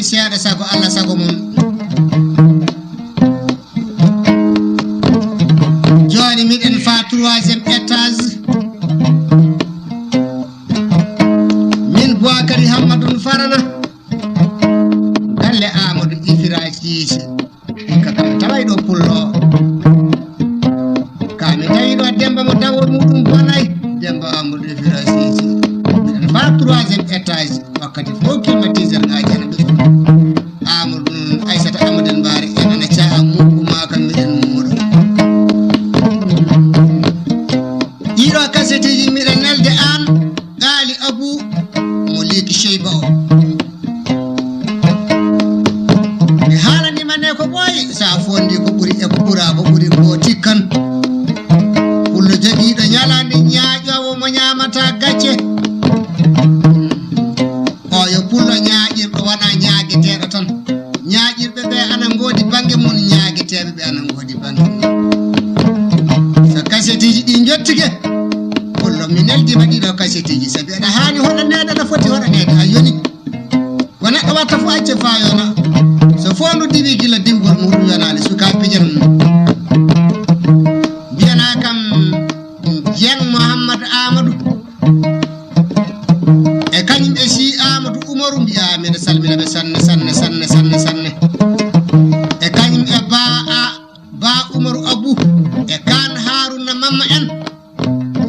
Siada sago Allah sago mum joni miɗen fa 3e étage min Boakary Hammadou Farana galle Amadou Ifira Cissé kakam taway ɗo pullo kami tawi ɗo Demba mo dawol muɗum bonay Demba Amadou Ifira Cissé miɗen fa 3e étage wakkati fof climatiseur ngaji ana ɓe Amadou Aissata Amadou Mbari enana caa mukuma kam miɗen muɗo ɗiɗo kasetiji miɗen nelde an Gali Abou mo leki Cheyba o mi haalanimane ko ɓooyi sa fondi ko ɓuri e ko ɓura ko ɓuri ko tikkan pullo jogiiɗo ñalande ñaaƴowo mo ñamata gacce o yo pullo ñaaƴirɗo wona ñaagueteɗo tan ñaaƴirɓe ɓe ana ngoodi bange mum ñaagueteɓe ɓe ana ngoodi bange mum so kasetiji ɗi jottike pullo mi neldima ɗiɗo kasetiji sabi aɗa haani hoɗanede aɗa foti hoɗanede a yoni ko neɗɗo watta fo acce fa yona so fondu diwi gila diwgol muɗum yonade suka pijan mbiyana kam Dieng Mouhamadou Amadou e kañum e si Amadou Oumarou mbiya miɗa salminaɓe sanne sanne sanne sanne sanne e kañum e ba Oumarou Abou e kan Harouna Mamma en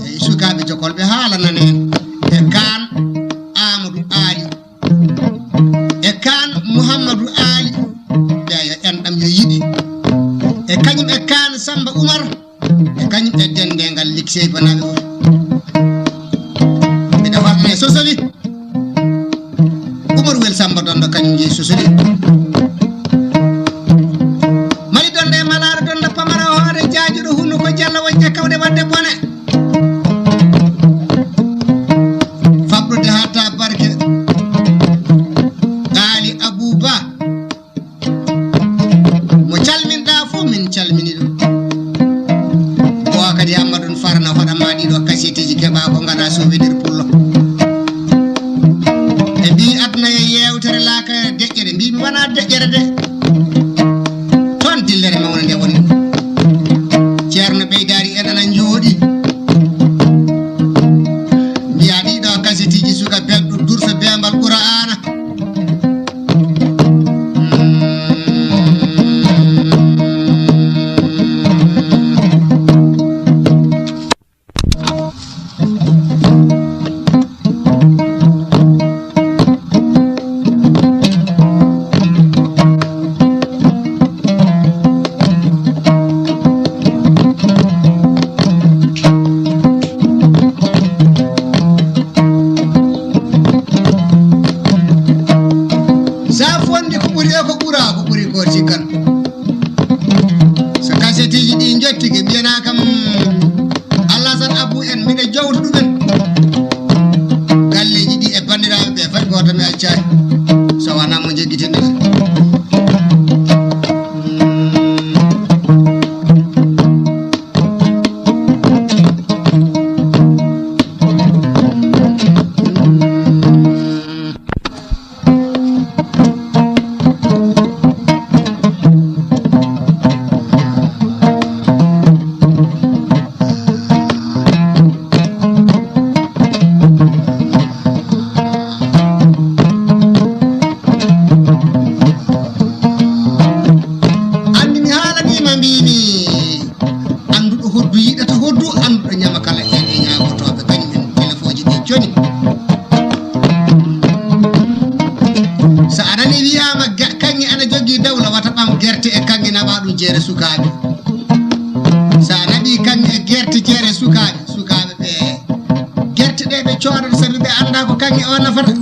e sukaɓe jokolɓe haalanane en e kan Amadou Ali e kan Mouhamadou Ali ɓeyo enɗam yo yiɗi e kañum e kan Samba Oumar e kañum e dendengal liksey banaɓe o mbiɗa warne sosoli Oumar wel Samba Dondo kañum jeeyi sosoli mali donde e malaɗo Dondo pamara hoore jaajuɗo hunno ko jalla wonƴe kawɗe wadde bone fabrude hatta barke Gali Abou Ba mo calminɗa fof min calmini ɗum Boakary Hammadou Farana hoɗama ɗiɗo kasetiji keɓa ko gaɗa souvenir pullo e mbi adna e yewtere laaka deƴƴere mbimi wona deƴƴere de toon dillere mawna nde woni ceerno ɓeydari enana jooɗi mbiya ɗiɗo kasetiji suka belɗo dursa bembal ɓura ana so kasetiji ɗi jottike mbiyana kam Alassane Abou en miɗe jowta ɗumen galleji ɗi e bandiraɓe ɓe fay goto mi accani so wona mo jegguitinde jeere sukaɓe sa naɓi kanƴe e guerte jeere sukaɓe ɓe guerte ɗe ɓe coodata sabi ɓe anda ko kanƴe o nafata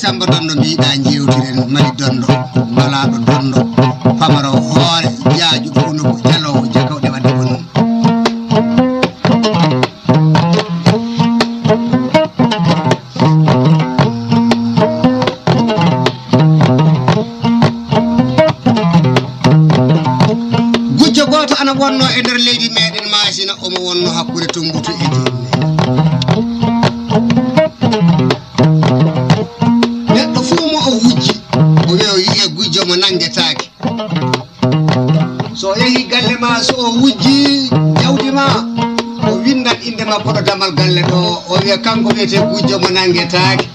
Samba Dondo mbiɗa jewtiren mali Dondo malaɗo Dondo pamaro hoore jaaju ɗuno ko jalowo jagawɗe wadde ko noon gujjo goto ana wonno e nder leydi meɗen Masina omo wonno hakkude Tumbutu e Jomne mo nangetake so yehi galle ma so o wujji jawdi ma o windat inde ma koɗo damal galle ɗo o wiya kanko wiyete gujjo mo nangetake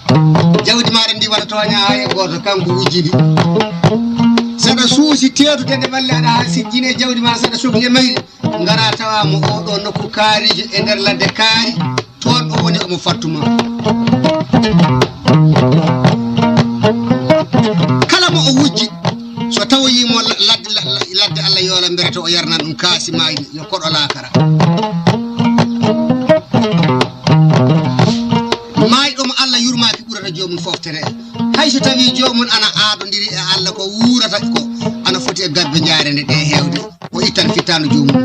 jawdi maɗa ndi waɗa toña ha e goto kanko wujjidi saɗa suusi tetude nde balle aɗa ha sijjine jawdi ma saɗa sohli mayri ngara tawamo oɗo nokku kaarijo e nder ladde kaari toon o woni omo fattuma kala mo o wujji so tawoyimo ladde Allah yola mberete o yarnan ɗum kaasi mayde yo koɗo laakara mayɗomo Allah yurmaki ɓurata jomum foftere hay so tawi jomum ana aɗodiri e Allah ko wurata ko ana foti e gabbe jaarende ɗe hewde o ittan fittano jomum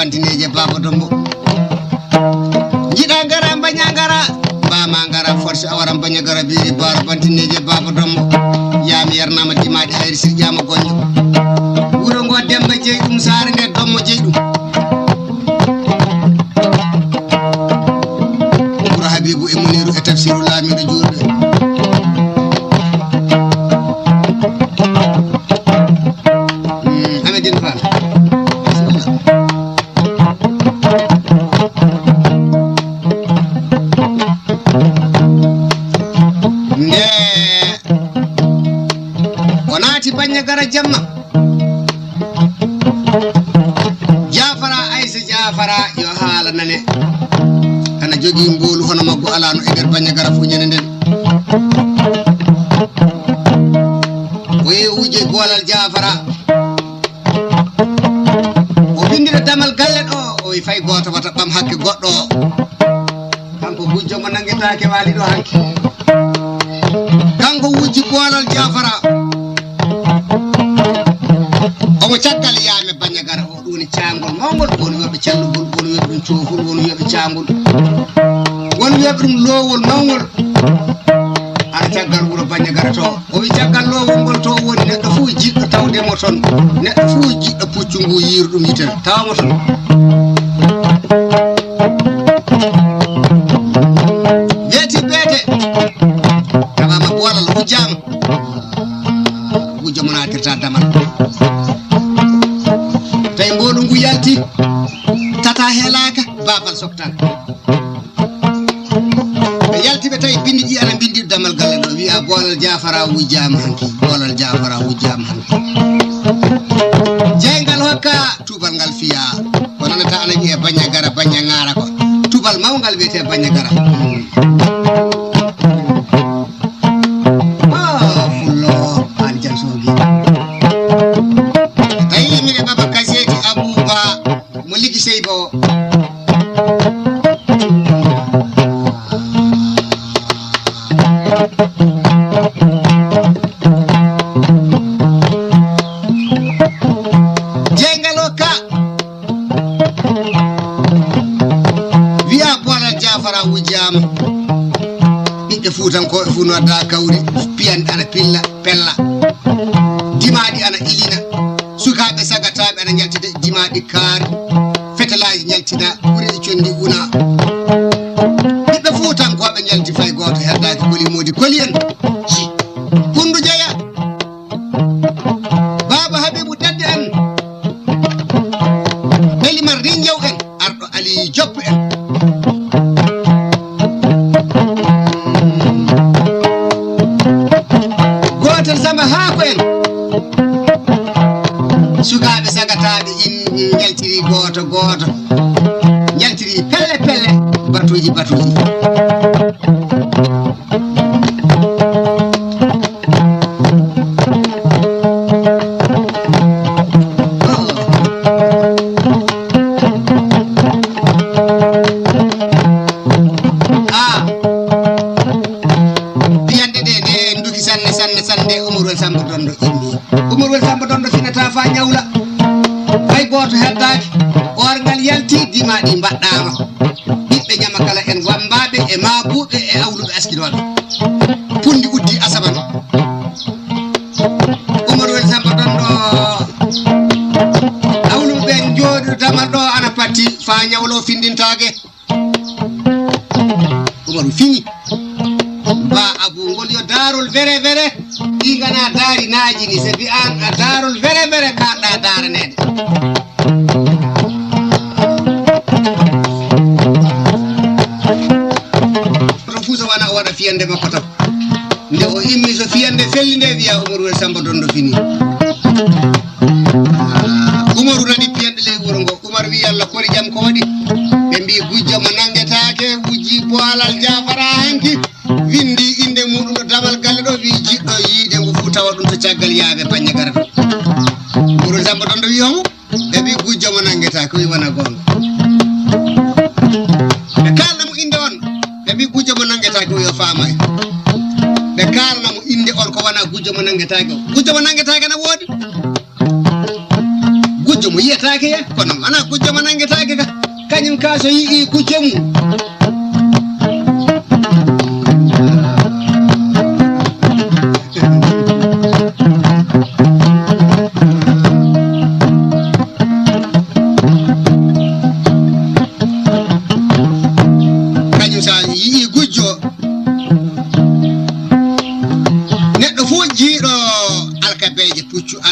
bantineje baba dombo jida gara banya gara ba ma gara force awara banya gara biri bara bantineje baba dombo yami yarnama dimadi hayri sir jama gonjo wuro ngo demba jeydum sare nde dommo jeydum wuro habibu e muniru e tafsiru lamido jurde amedin fall gara jamma Jafara Aisha Jafara yo haala nane kana jogi mbolu hono maggo alano e der banya gara fu nyene nden oye wuje golal Jafara o bindira damal galle do o fay goto wata bam hakke goddo kanko gujjo mo nangetaake wali do hanki kanko wuji golal Jafara omo caggal yaame banya gara o ɗuni cangol mawgol woni wiyoɓe callugol woni wiyoɓe ɗum coofol woni wiyoɓe cangol woni wiyoɓe ɗum lowol mawgol ana caggal wuro banya gara to o wi caggal lowol ngol to woni neɗɗo fuu jiɗɗo tawdemo toon neɗɗo fuu jiɗɗo puccu ngu yiiru ɗum yitere tawamo toon weeti beete tawama ɓoolal wujjama wujjo mo natirta damal tay mboɗo ngu yalti tata helaka babal soktaka ɓe yaltiɓe tawi bindi ɗi ana bindi damal galle ɗo wiya bolal Jafara wujjama hanki bolal Jafara wujjama hanki jeygal hokka tubal ngal fiya ko nanata ana wiye banya gara banya ngara ko tubal mawgal wiyete banya gara fullo an jan sogi go jengaloka via Bwana Jafara wujama ɓiɓɓe fuutankoɓe fu no adda kawri piyanɗe ana pella dimaɗi ana ilina sukaɓe sagataɓe ana jaltide dimaɗi kaari fetelaji jaltina ɓuri condi una ɓiɓɓe fuutankoɓe jalti fay goto heddaki koli modi koli en kundu jeeya baba Habibu Dadde en Elimar Rinjaw en arɗo Ali Joppu en gotel Samba Haako en sukaɓe sagataɓe in jaltiri goto jaltiri pelle batuji sande Umarul Samba Dondo inni Umarul Samba Dondo finata fa nyawla hay goto heddaki orgal yalti dimaɗi mbaɗɗama ɓiɓɓe ñama kala en wambaɓe e maɓuɓe e awluɓe askinoɓe pundi uddi asaman Umarul Samba Dondo awluɓe jooɗi damal ɗo ana patti fa nyawlo findintake Umaru fini ba abu ngol yo darul vere igana dari naji ni sebi an a darul vere kaɗɗa daranede fusa wana o waɗa fiyande makko tan nde o immi so fiyande felli nde wiya Umarul Samba Dondo fini Umaru nani fiyande ley wuro ngo Umar wi Allah kori jam ko waɗi ɓe mbi gujjo mo nangetake wujji boalal Jafara hanki windi inde muɗum ɗo damal galle ɗo wi jiɗɗo yiide ngu fu tawa ɗum to caggal yaaɓe baññe garata Umarul Samba Dondo wi homo ɓe mbi gujjo mo nangetake wi wona gonga ɓe kalna mo inde on ɓe mbi gujjo mo nangetake o yo faama en ɓe kalna mo inde on ko wona gujjo mo nangetake o gujjo mo nangetake na woodi gujjo mo yiyatake he kono wona gujjo mo nangetake ka kañum ka so yii gujjo mum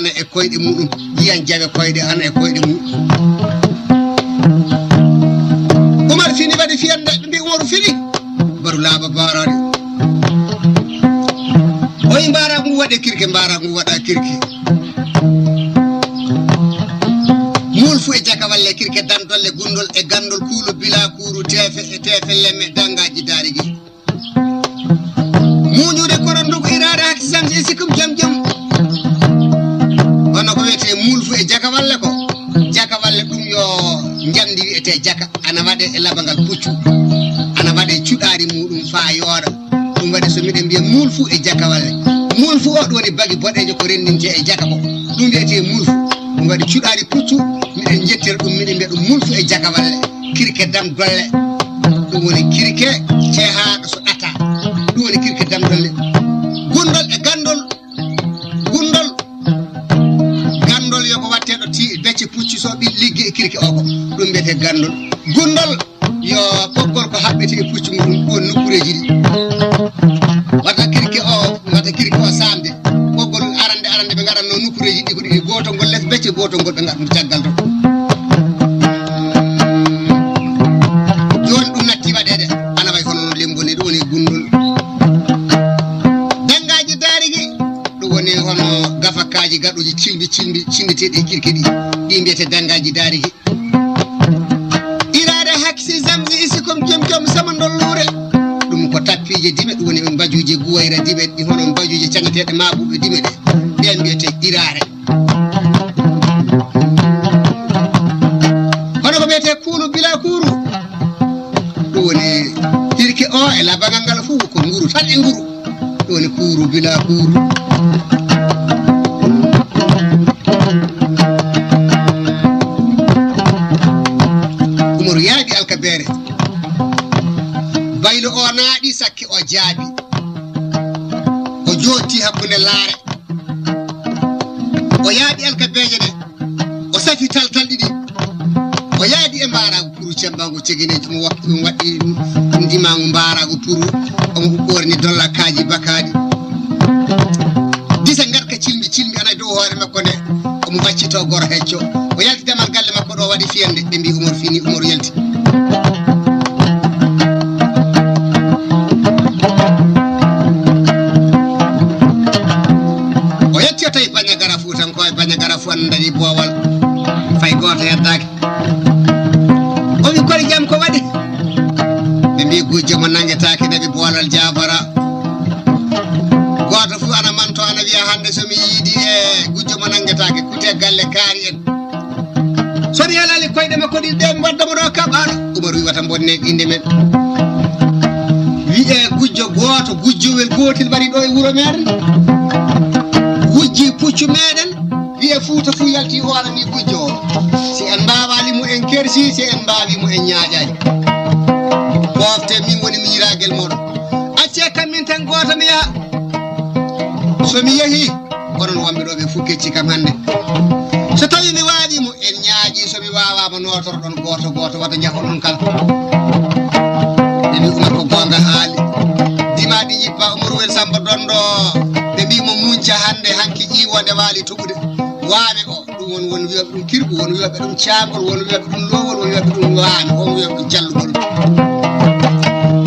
ana e koyɗe muɗum yiyan jabe koyɗe ana e koyɗe muɗum Umar fini waɗi fiyande mbi Umaru fini baru laaba barade oyi mbara mum waɗe kirke mbara mum waɗa kirke mulfu e jaka walle kirke dandolle gundol e gandol kuulo bila kuuru tefe lemme dangaji darigi muñude korondugo irade hakki samsi e sikkum jam wono ko wiyete mulfu e jaka walle ɗum yo jamdi wiyete jaka ana waɗe e labangal puccu ana waɗe cuɗari muɗum fa yooɗa ɗum waɗi so miɗen mbiya mulfu e jaka walle mulfu o ɗum woni bagi boɗejo ko rendinte e jaka ko ɗum wiyete mulfu ɗum waɗi cuɗari puccu miɗen jettira ɗum miɗen mbiya ɗum mulfu e jaka walle kirke dam dolle ɗum woni kirke cehaɗo so ɗata ɗum woni kirke dam dolle gundol e gandol yoko watteɗo becce pucci so ɓi liggi e kirke o ko ɗum mbiyete gandol gundol yo ɓoggol ko haɓɓete e pucci muɗum ko nokkureji ɗi wata kirke o samde ɓoggol arande ɓe gaɗanno nokkureji ɗi ko ɗiɗi goto ngol les becce goto ngol ɓe gaɗa caggal to joni ɗum natti waɗede ana way hono lemboni ɗum woni gundol dangaji darigui ɗum woni hono gafakaji gaɗuji cinditeɗi e kirke ɗi mbiyete dangaji darigui irade haksi zamzi isikom jom sama dollure ɗum ko tappije dime ɗum woni mbajuji guwayra dime ɗi hono mbajuji cangateɗe maɓuɓe dime ɗe ɓen mbiyete irare hono ko mbiyete labangal ngal fu ko nguru tan e nguru woni kuru bila kuru Umaru yaadi alkabere baylo o naadi sakki o jaabi o joti hakkunde laare o yaadi alkabeje de o safi taltal didi o yaadi e mbarago puru cembango cegineji mo waktu waddi ndimango mbarago puru o borni dolla kaaji bakadi disa ngarka cilmi ana do hoore makko de o mo baccito gor hecco o yalti demal galle makko do wadi fiyande be mbi Umar fini Umar yalti o yetti tay banya garafu tan ko banya garafu andani bowal fay goto yaddaki o wi kori jam ko wadi be mbi gujjo mo nangetaaki nabi bolal jabara goto fu ana manto ana wiya hande so mi yidi e gujjo mo nangetaaki kute galle kaari en so mi halali koyde makko di de wadda mo do kabano Umar wi wata bonne inde men wi e gujjo goto gujjowel gotel bari do e wuro meden wujji puccu meden wi e fuuta fu yalti hoore ni gujjo si en mbawali mu en kersi si en mbawi mu en nyaajaji bofte min woni miiragel modon acce kam min tan goto mi yaha so mi yehi onon wambe do be fu kecci kam hande so tawi mi waawi mo en nyaaji so mi waawa mo notor don goto wada nyahodon kala mi Umar ko gonga haali dimadi jippa Umar wel samba dondo be bi mo munca hande hanki iwode wali tubude waame o dum won wi'a dum kirbu won wi'a dum caangol won wi'a dum lowol won wi'a dum waame on wi'a dum jallugol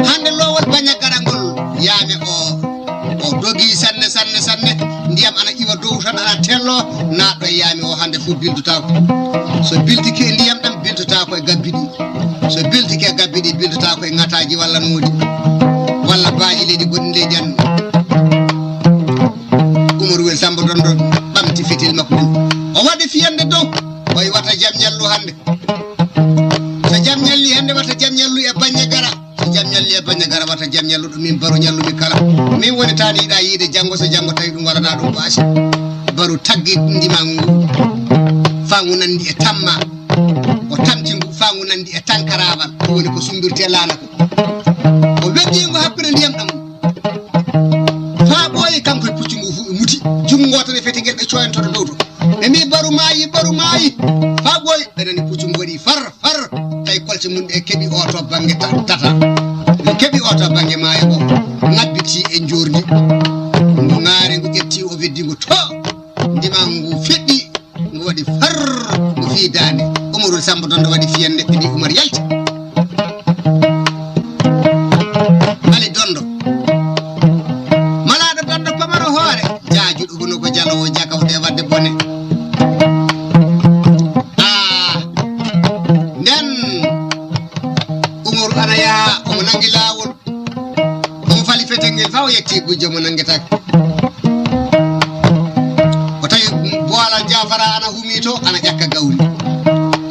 hande lowol banya garangol yaame o dogi sanne ndiyam ana iwa dow tan ana tello naado yaami o hande fu bilduta ko so bildike ndiyam dam bilduta ko e gabbidi so bildike gabbidi bilduta ko e ngataji walla noodi walla baaji leydi gondi leydi an Umar wel samba dondo bamti fitil makko o wadi fiyande dow o wata jam nyallu hande so jam nyalli hande wata jam nyallu e banya gara so jam nyalli e banya gara wata jam nyallu dum min baro nyallu mi kala min woni tani ida yide jango so jango tawi dum warana dum baasi baru taggi ndimangu fangu nandi e tamma o tamti fangu nandi e tankarabal woni ko sumbirte lana ko o weddi ngo hakkunde ndiyam dam fa boyi kanko pucci ngu fu muti jungo tan fete gel be coyen to dowto e mi baru maayi fa boyi benani pucci ngodi far tay kolce mun e kebi oto bange tata kebi oto bange maayo ko ngabbiti e njordi ngu ngare ngu jetti o weddi ngu to ndimangu feddi ngu wadi far ngu fi dande Umarul Samba dondo wadi fiyande be Umar yalti ali dondo malado dondo pamaro hoore jaajudo hono ko jalowo jakawde wadde bone nden Umar ana ya o nangi lawol o fali fetengel faw yetti gujjo mo nangetake o tawi boalal jafara ana humito ana jakka gawri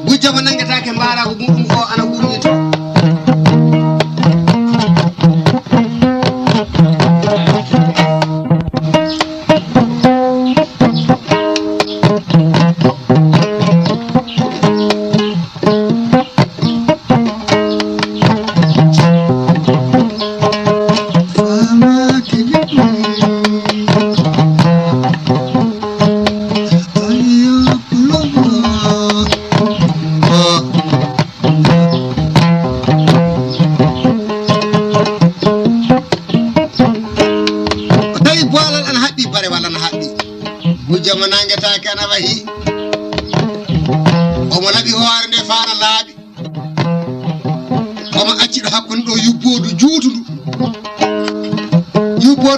gujjo mo nangetake mbara ko mudum ko ana humito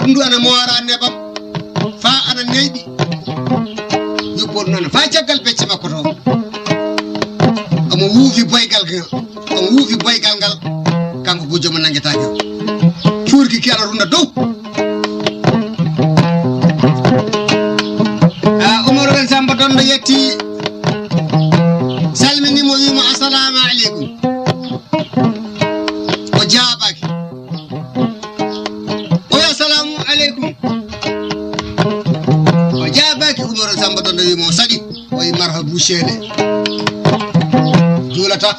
ndu ana moora nebam fa ana neydi yobor non fa jagal becce makko to amo wuufi boygal gal kanko gujjo mo nangeta gal cuurki ki ala runda dow Umar ben Samba dondo yetti salmini mo wimo assalamu alaikum o jaabaki bushele julata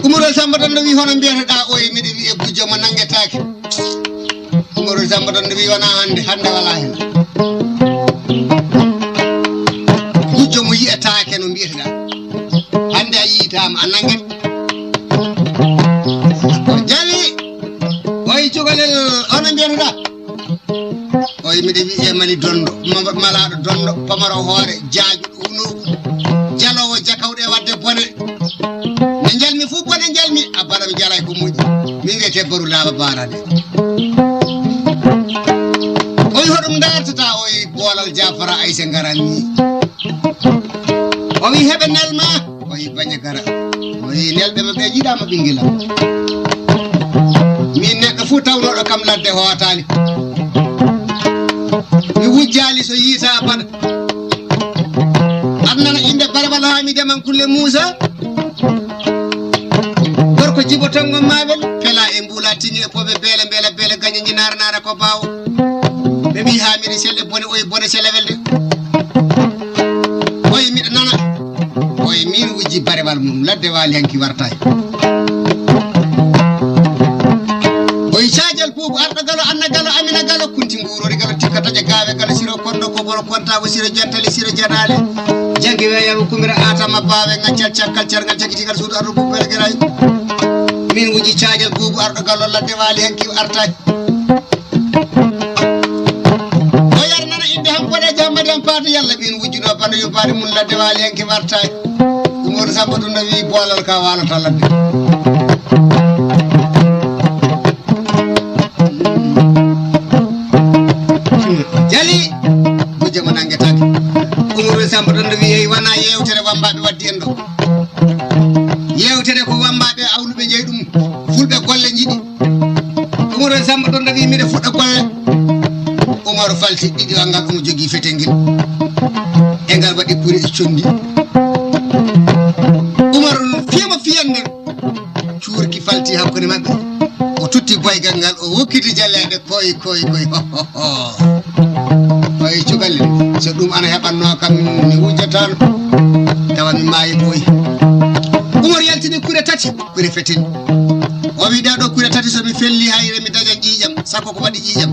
Umarul Samba don wi hono mbiyata o e mi wi e bujjo mo nangetaake Umarul Samba don wi wana hande wala hen bujjo mo yiyataake no mbiyata hande a yitama a nanget jali oy cugalel ono mbiyata oy mi wi e mali dondo malaado dondo pamaro hoore jaaju uno jalowo jakawde wadde bone ne jalmi fu bone jalmi abara mi jalay ko muji mi wete baru laba barade oy hodum dartata oy bolal jafara ayse garani o wi hebe nelma oy baña gara oy nelbe mabbe jidama bingila min neddo fu tawnodo kam ladde hotali mi wujjali so yita bana adnana inde barbal hamide man kulle Musa gorko jibo tango mabel fela e mbula tini e pobe bele gagne jinar nara ko bawo be mi hamiri selle bone oy bone selle welde oy mi nana oy min wujji barbal mum ladde wali hanki wartay oy chajal pugu arda galo anna galo amina galo kunti ngurori galo tikkata je gawe galo siro kondo ko boro konta ko siro jantale siro janale jangi weya ko kumira atama bawe ngaccal cakkal cargal jagiti gal suudu ardu ko bele geray min wuji chajal pugu arda galo ladde wali hanki artay o yar nana inde ham bode jammade am paata yalla min wujjuno bande yo baari mun ladde wali hanki wartay Umarul Samba dum wi bolal ka wala taladde jali bujjo mo nangetake Umarul Samba don wi wana yewtere wambabe waddi en do yewtere ko wambabe awlube jeydum fulbe golle jidi Umarul Samba don wi mi de fudda golle Umaru falti didi wangal mo jogi fetengel engal wadi puri condi Umaru fiyama fiyande cuurki falti hakkunde mabbe o tutti boygal ngal o wokkiti jallede koy oy cugalle so dum ana hebanno kam mi wujjatan tawa mi maayi boy Umar yaltini kure tati kure fetin o wi dado kure tati so mi felli hayre mi daga jijam sako ko wadi jijam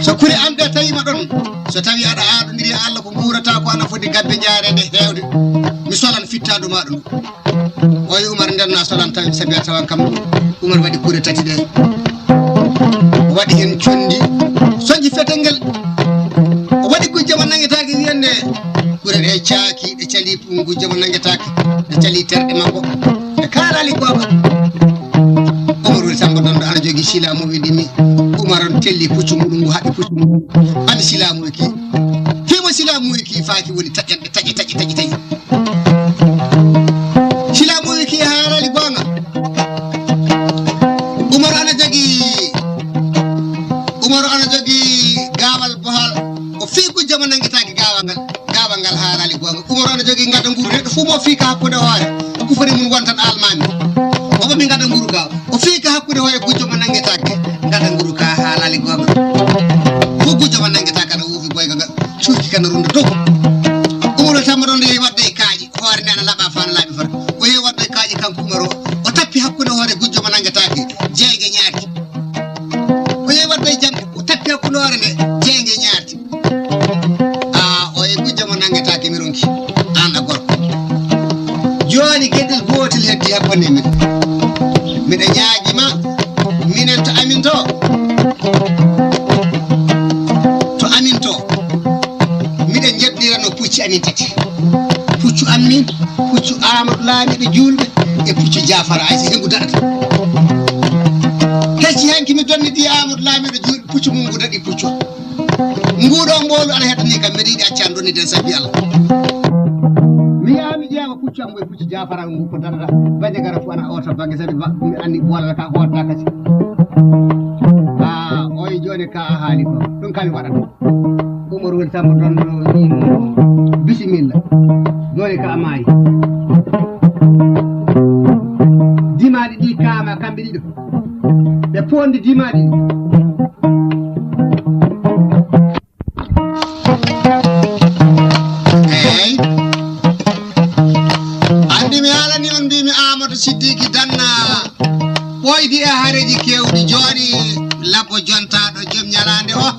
so kure amde tawima don so tawi ada aadondiri Allah ko burata ko ana fodi gabbe jaarede hewde mi solan fittadu ma dum oy Umar ndenna solan tawi sabi tawa kam Umar wadi kure tati de wadi hen condi soji fetengel wadi ko jama nangetaaki yende kure de caaki de cali pungu jama nangetaaki de cali terde makko e karali goba Umarul Samba don ana jogi silamu widimi Umar telli puccu mudum go haddi puccu mudum andi silamu ki fimo silamu ki faaki woni tajjande taji silamu ki harali gonga Umar ana jogi gawal bohal o fi ko jama nangetaaki gawal ngal harali gonga Umar ana jogi ngada nguru neddo fu mo fi ka hakkude hoore ku fani mun wontan almami o mi ngada nguru ga o fi ka hakkude hoore ko jama nangetaaki ngada nguru ka halali gonga fu ko jama nangetaaka na wufi boy ga cuuki kana runda to Umarul Samba don de wadde kaaji hoore nana laba fan labi far o ye wadde kaaji kanko Umar o tappi hakkude hoore gujjo mo nangetaaki jeege nyaati o ye wadde jamde o tappi hakkude hoore de jeege nyaati o ye gujjo mo nangetaaki mi ronki anda gorko joni gedel gotel heddi hakkunde min mi de nyaaji ma minen to aminto miden jebdirano pucci amin tati puccu amin puccu Amadou Lamiɗo julɓe e puccu Jafara Aysa hengu daɗata hecci hanki mi donnidi Amadou Lamiɗo julɓe puccu mum ngu daɗi puccu nguɗo mbolu ana heddani kam mbiɗa yiɗi accan donniden sabbi Allah mi yaha mi ƴeewa puccu am e puccu Jafara ngu ko daɗata banje gara fu ana oto banggue sabi mi andi bolal ka hotta kadi oy joni ka a haali ko ɗum kami waɗata Umarul Samba don bisimilla joni ka maayi dimaɗi ɗi kaama kamɓe ɗiɗo ɓe pondi dimaɗi eyyi andi mi haalani on mbimi Amadou Siddiqui Danna ɓoydi e hareji kewɗi jooɗi labbo jontaɗo joom ñalande o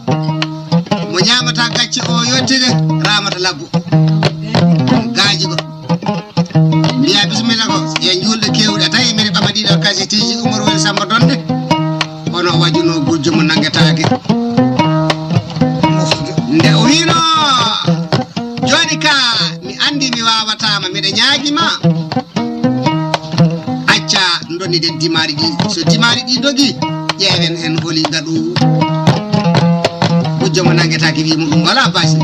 mo ñamata gacce o yottide Ramata Labbo gaaji go mbiya bisimilla ko e julɗe kewɗe tawi mbiɗa ɓama ɗiɗo kasitiji Oumar Wele Samba Donde kono wajuno gujjo mo nanguetake nde o wino joni ka mi andi mi wawatama mbiɗa ñaaguima acca donniden dimaɗi ɗi so dimaɗi ɗi dogi ƴeewen en holi gaɗu gujjo mo nanguetake wimo ɗum wala basi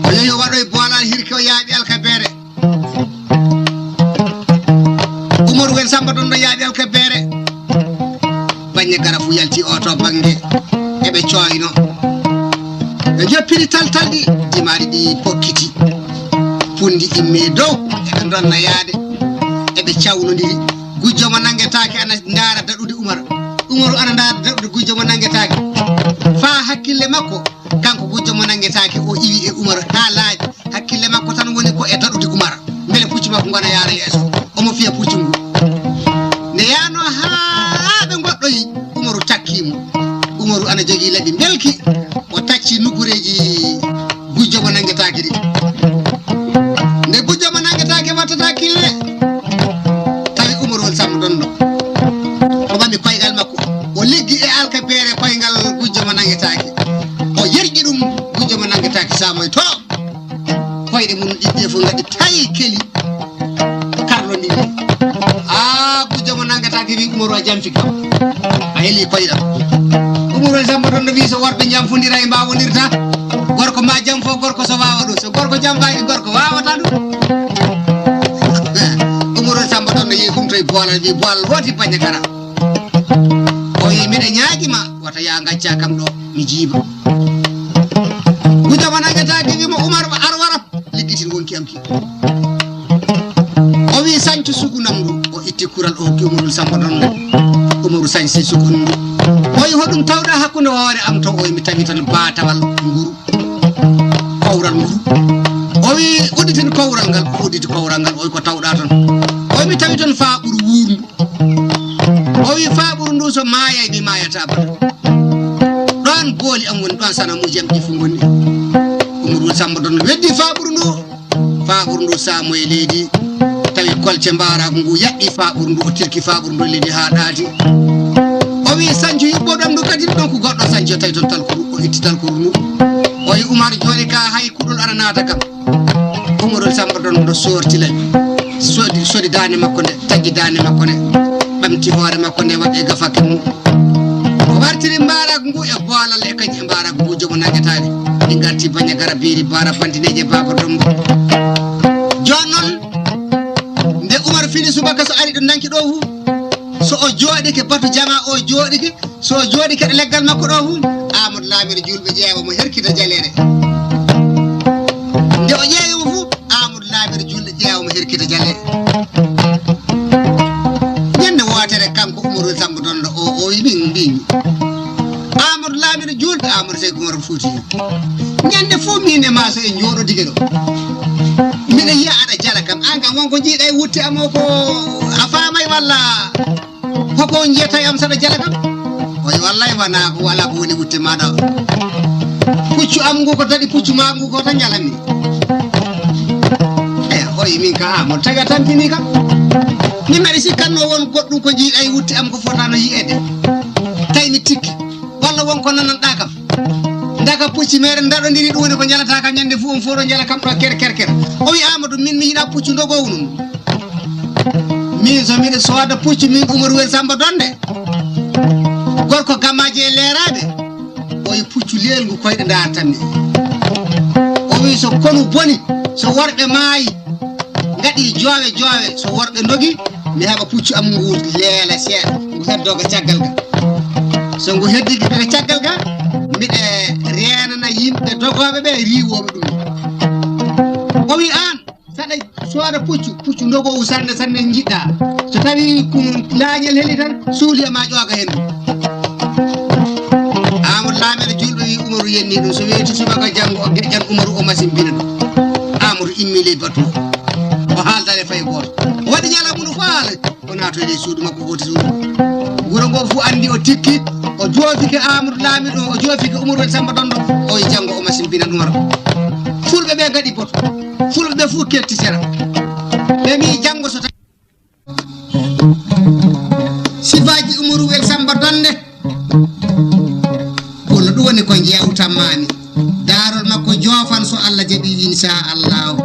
o yehi o waɗoye boolal hirke o yaaɓi alkabere Oumar Wele Samba Donde yaaɓi alkabere bañe gara fu yalti oto banggue eɓe coyno ɓe joppiri taltalɗi dimaɗi ɗi pokkiti pundi imme dow eɓe donna yaade eɓe cawnodiri gujjo mo nanguetake ana ndaara daɗude Umaru ana ndaara daɗude gujjo mo nanguetake fa hakkille makko kanko gujjo mo nanguetake o iwi e Umaru ha laaɓi hakkille makko tan woni ko e daɗude Umaru beele puccu makko gona yaara yeeso omo fiya puccu ngu ne yano ha ɓe goɗɗoyi Umaru takkimo Umaru ana jogui laaɓi belki o tacci nugureji gujjo mo nanguetake ɗi nde gujjo mo nanguetake wattata kille tawi Oumar Wele Samba Donde o ɓami koygal makko o liggi e alkabere koygal gujjo mo nanguetake o yerƴi ɗum gujjo mo nanguetake samoy to koyɗe mum ɗiɗɗe fof gaɗi tawi keli karlodiri gujjo mo nanguetake wi Umaru a jamfi kam a heeli koyɗam Oumar Wele Samba Donde wi so worɓe jamfodira e mbawodirta gorko ma jam fo gorko so wawa ɗum so gorko jamfaki gorko wawata ɗum Oumar Wele Samba Donde yehi humtoye boolal wi boolal woti baña gara o wi mbiɗa ñaaguima wata ya gacca kam ɗo mi jiiba gujjo mo nanguetake wimo Oumar ar wara liggitin wonki am ki o wi sañco sugunam ndu o itti kural o hokki Oumar Wele Samba Donde Umaru sañsi sukun ndu o wi hoɗum tawɗa hakkude hoore am to o wi mi tawi tan batawal nguru kowral nguru o wi udditen kowral ngal o udditi kowral ngal o wi ko tawɗa tan o wi mi tawi tan faaɓuru wuurndu o wi faaɓuru ndu so maayay mi mayata bata ɗon booli am woni ɗon sanamuji am ɗi fu gonni Oumar Wele Samba Donde weddi faaɓuru ndu samo e leydi tawi kolce mbarago ngu yaɗɗi faaɓuru ndu o tirki faaɓuru ndu leydi ha ɗaati o wi sañco yiɓɓoɗam ndu kadi ɗon ko goɗɗo sañco tawi toon talkuru o itti talkuru ndu o wi Oumar joni ka hay kuɗol ana naata kam Oumar Wele Samba Donde sorti laɓi sodi dande makko nde taggi dande makko nde ɓamti hoore makko nde waɗe gafake mum o wartiri mbarago ngu e boolal e kañƴe mbarago gujjo mo nanguetade ɗi garti baña gara biiri bara fantineje Baba Dombo joni noon nde Oumar fini subaka so ari ɗo nanki ɗo fu so o jooɗike batu jama o jooɗike so o jooɗike ɗo leggal makko ɗo fu Amadou Lamine julɓe ƴeewa mo herkita jalere nde o ƴeewimo fu Amadou Lamine julɓe ƴeewa mo herkita jalere ñande wotere kanko Oumar Wele Samba Donde o wi min mbimi Amadou Lamine julɓe Amadou Sékou Oumar Fouti ñande fof min e ma so en jooɗodike ɗo mbiɗa yiya aɗa jala kam an kam wonko jiiɗa e wutte am o ko a faamay walla hoko jiyata am saɗa jala kam o wi wallay wala ko woni wutte maɗa puccu am ngu ko daɗi puccu ma ngu ko tan jalanmi o wi min ka Amadou tawi a tampini kam min mbeɗa sikkanno won goɗɗum ko jiiɗa e wutte am ko fotano yiyede tawi mi tikki walla wonko nananɗa kam daga pucci mere daɗodiri ɗum woni ko jalata kam ñande fuu on fof ɗo jala kam ɗo ker o wi Amadou min mi yiɗa puccu dogownu min so mbiɗa sooda puccu min Oumar Wele Samba Donde gorko gammaji e leeraɓe o wi puccu lelngu koyɗe dartanmi o wi so konu boni so worɓe maayi gaɗi joowe so worɓe dogi mi heɓa puccu am ngu leela seeɗa ngu heddoga caggal ga so ngu heddi daga caggal ga mbiɗe renana yimɓe dogoɓe ɓe riwoɓe ɗum o wi an saɗa soda puccu ndogo usande sanne jidda so tawi kum laanyel heli tan suuli ma joga hen amul laamel julbe wi umaru yenni dum so weeti subaka jango o gejjan umaru o masim bina amul immile batu o haaldare fay goto wadi nyala mun faal o nato e suudu makko goti suudu guro go fu andi o tikki o jofike amul laamido o jofike umaru samba dondo o jango o masim bina umar fulbe be gadi poto fulbe be fu ketti sera be mi jango so sifaji umaru wel samba donde wala du woni ko jewtamani darol makko jofan so Allah jabi insha Allah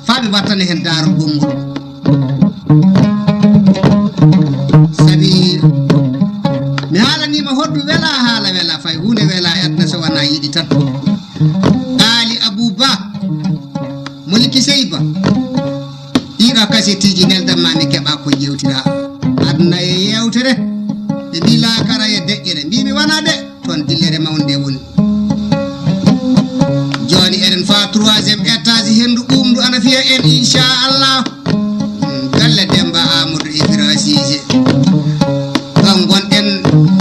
faabi watane hen darol gongol sabi mi halani ma hoddu wela hala wela fay hunde wela adna so wana yidi tan ali abuba mulki seyba ira kasetiji nelda mami keba ko jewtira adna e yewtere be bila kara e deggere mi wana de ton dillere mawnde woni joni eden fa 3e étage hendu umdu ana fiya en inshallah galle demba amadou ibra sije kan gonden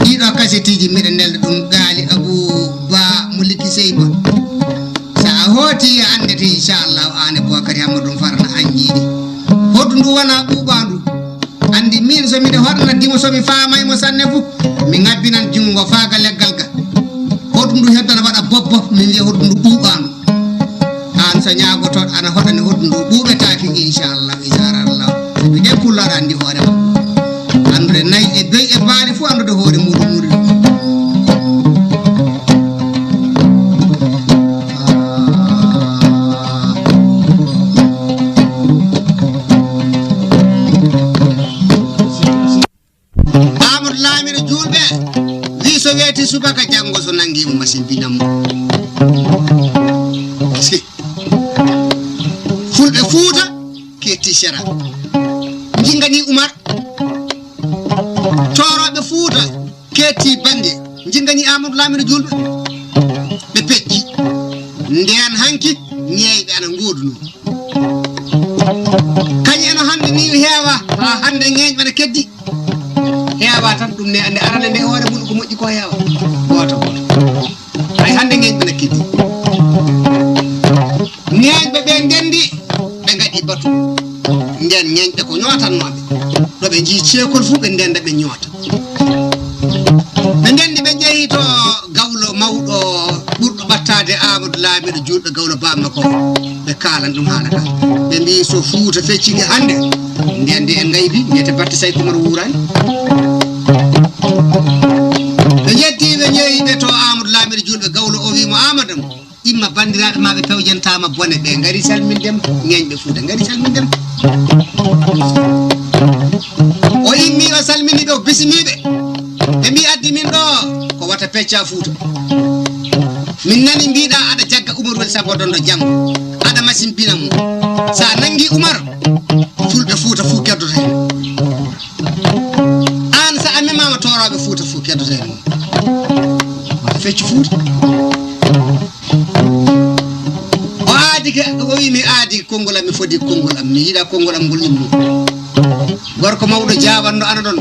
dido kasetiji mi nelda dum gali abu ba mulki seyba sa hoti andete inshallah ane bokari amadou farna anjidi hodu ndu wana bubandu andi min so mi de hodna dimo so mi faamay mo sanne fu mi ngabbinan jungo faaga leggal ga hodu ndu heddana wada bobbo mi wi hodu ndu bubandu an so nyaago to ana hodani hodu ndu bubetaaki inshallah izarallah mi de kullara andi hore andre nay e bey e baali fu andude hore mudu mudu subaka jango so nangi mo masin binam fulbe fuuta ke tishara jingani umar torobe fuuta keti bande jingani amadou lamine julbe be pecci nden hanki nyeybe ana ngoduno kanyeno hande ni hewa ha hande nyeybe ana keddi hewa tan dum ne ande arale ne hore mun ko moji ko hewa goto ay hande ngeen be nakidi ñeñbe be ndendi be ngadi batu nden ñeñbe ko ñotan nobe do be ji ciekol fu be ndenda be ñota be ndendi be jeyi to gawlo mawdo burdo battade amadou lamido julbe gawlo bamma ko be kalan dum halaka be mbi so fuuta fecci hande ndendi en ngaybi nete batti say kumar wurani be ñeyibe to amadou lamir julbe gawlo o wi mo amadam imma bandiraabe mabbe pewjentama bone be ngari salmindem ñeñbe fuuta ngari salmindem o immi o salmini do bismibe be mi addi min do ko wata pecca fuuta min nani biida ada jagga umar wel sabo dondo jango ada masin binam sa nangi umar fulbe fuuta fu keddo hen an sa amema ma torobe fuuta fu keddo hen fecci fuuta o aadi ke o wi mi aadi kongol am mi fodi kongol am mi yida kongol am ngol immu gorko mawdo jawando ana don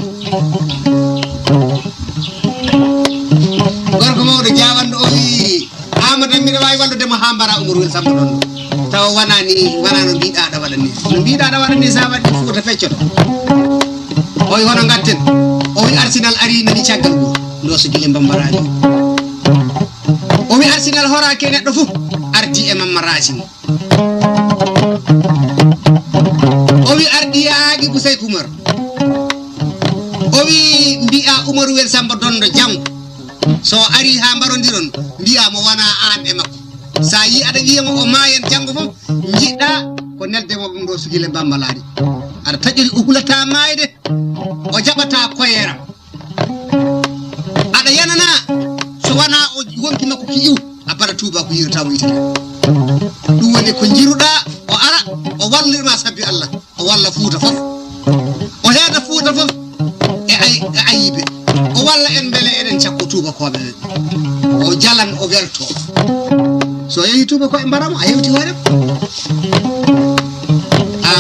gorko mawdo jawando o wi amadou mi wawi wallude mo hambara umar wel samba don taw wanani wanano biida da wadani no biida da wadani sa waddi fuuta feccoto o wi hono ngatten o wi arsenal ari nani ciagal go ndo so gile bambaraji o wi arsenal horake neddo fu ardi e mamma racine o wi ardi yaagi busay kumar o wi mbi'a umar wel samba dondo jam so ari ha barondiron mbi'a mo wana an e makko sa yi ada yiyamo o mayen jango fof jidda ko nelde mo dum do sugile bambaladi ada tajiri ukulata mayde o jabata koyera ada yanana so wana o wonki makko ki iw abara tuba ko yirta wite dum woni ko jiruda o ara o wallirma sabbi Allah o walla fuuta fof o heeda fuuta fof e ayibe o walla en bele eden ciakko tuba ko be o jalan o welto so yehi tuba ko e baramo a yewti hore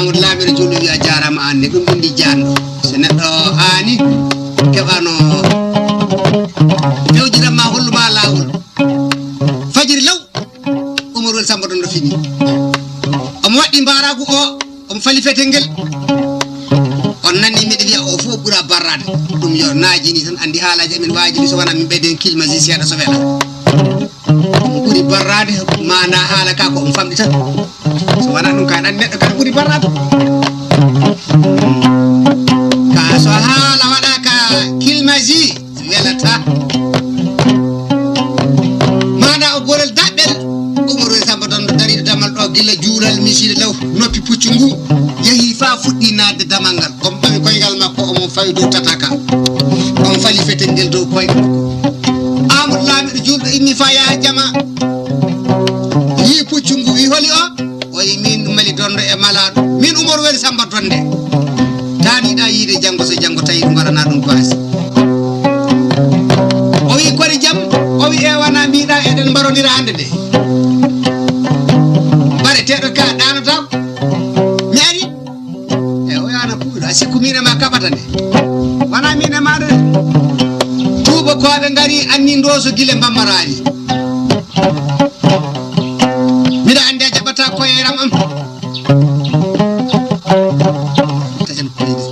Amadou Lamine Jullu wi a jarama ande dum bundi jando so neddo hani kebano pewjira ma holluma lawol fajiri law Umaru wel Samba Dondo fini omo waddi mbaragu o fali fetengel on nanni mi de o fo bura barrade dum yo naaji ni tan andi halaji amin waaji so wana min beden kilmaji seeda so wela buri barrade mana hala ka ko famdi tan so wana dum kan an neddo kan buri barrade ka so hala wada ka kilmaji welata mana o gorel daddel Umaru Samba Dondo dari damal do gilla juulal miside law noppi puccungu yehi fa fuddi naade damangal kom bami koygal makko o mo faydo tataka on fali fetengel do koy Amadou Lamine Jullu inni fa ya jama yi puccungu wi holi o yi min mali Dondo e malado min Umaru wel Samba Donde tani da yide jango so jango tayi dum warana dum basi o wi kori jam o wi e wana biida eden barodira hande de tedo ka danata nyari e o yana puudo asiku mina ma kabatane wana mina ma de tuba ko be ngari anni ndoso gile bammarani mida ande jabata ko yeram am tajan ko ide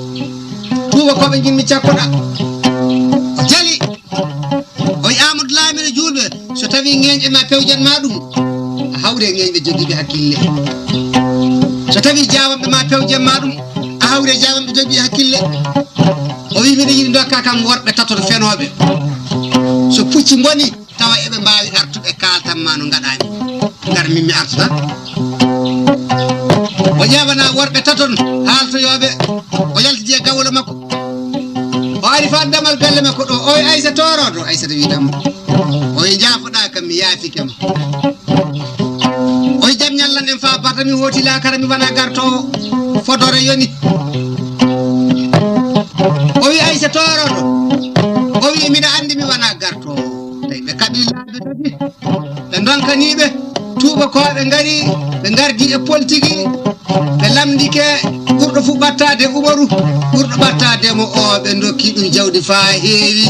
tuba ko be jinmi ciakoda jali o Amadou Lamine Jullu so tawi ngenje ma pewjan ma dum hawre ngey be jogibe hakkille so tawi jawambe ma pewje madum a hawre jawambe jogi hakkille o wi mi yidi dokka kam worbe tatoto fenobe so pucci ngoni tawa ebe mbaawi artube kaltam ma no gadami ngar mimmi artuta o jabana worbe taton halto yobe o yalti je gawlo makko o ari fa damal galle makko do o Aissa torodo Aissa wi dam o jaafuda kam mi yaafi kam oy jam nyallan en fa batami hoti la karami wana garto fodore yoni o wi Aissa torodo o wi mi da andi mi wana garto tay be kabilabe tati be donkanibe tuba ko be ngari be gardi e politique be lamdike burdo fu battade Umaru burdo battade mo o be dokki dum jawdi fa heewi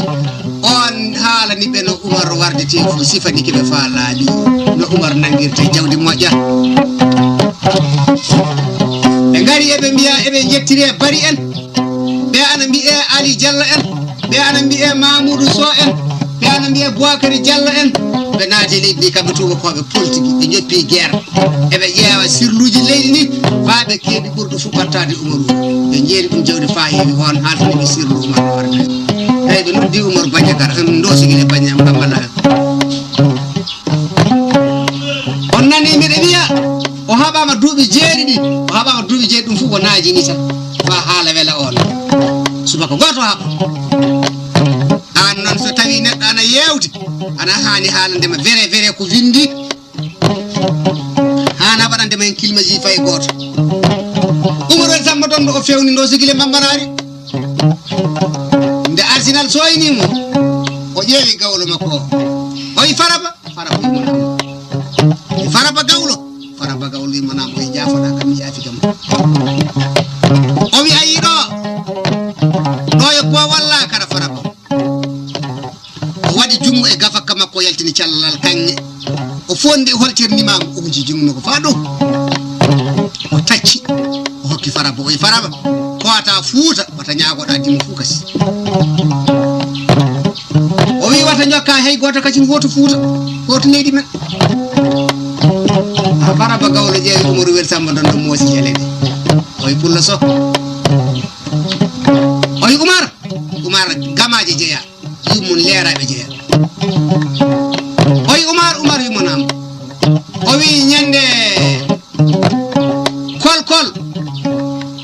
on haala ni be no Umaru wardete fu sifani ke be fa laadi no Umaru nangirte jawdi moƴƴa be ngari e be biya e be jettire bari en be ana bi'e Ali Diallo en be ana bi'e Mamoudou Sow en be ana bi'e Boukary Diallo en be naati leydi kambe tuba ko be politique be joppi guerre e be jeewa sirluji leydi ni faabe keedi burdo fu battade Umaru be jeeri dum jawdi fa heewi hon haltani be sirlu Umaru warde ay be noddi Umaru Bandiagar ndosigi Bandiam Bambala on nani mi de biya o habama duubi jeeri o habama duubi jeeri dum fu ko naaji ni tan fa haala wela on subaka goto haba an non so tawi neddo ana yewti ana hani haalande ma vere ko vindi hana badande men kilmaji fay goto Umaru wel Samba Dondo o fewni ndo sigile mambarari nde Arsenal soyni mo o jeewi gawlo makko o yi faraba gawlo manam o jaafoda kam jaafi kam o wi ayi do yo ko walla kara faraba o wadi jummo e gafaka makko yaltini callal kanne o fondi holtirni ma o hunji jummo ko faado o tacci o hokki faraba o yi faraba ko ata fuuta wata nyaagoda dimmo fukasi o wi wata jokka hay goto kacin goto fuuta goto leydi men faraba gawlo jeewi Umaru wel Samba Dondo moosi jelede oy pulla so oy Umar gamaje jeya yummun leerabe jeya oy Umar yumonam o wi nyande kol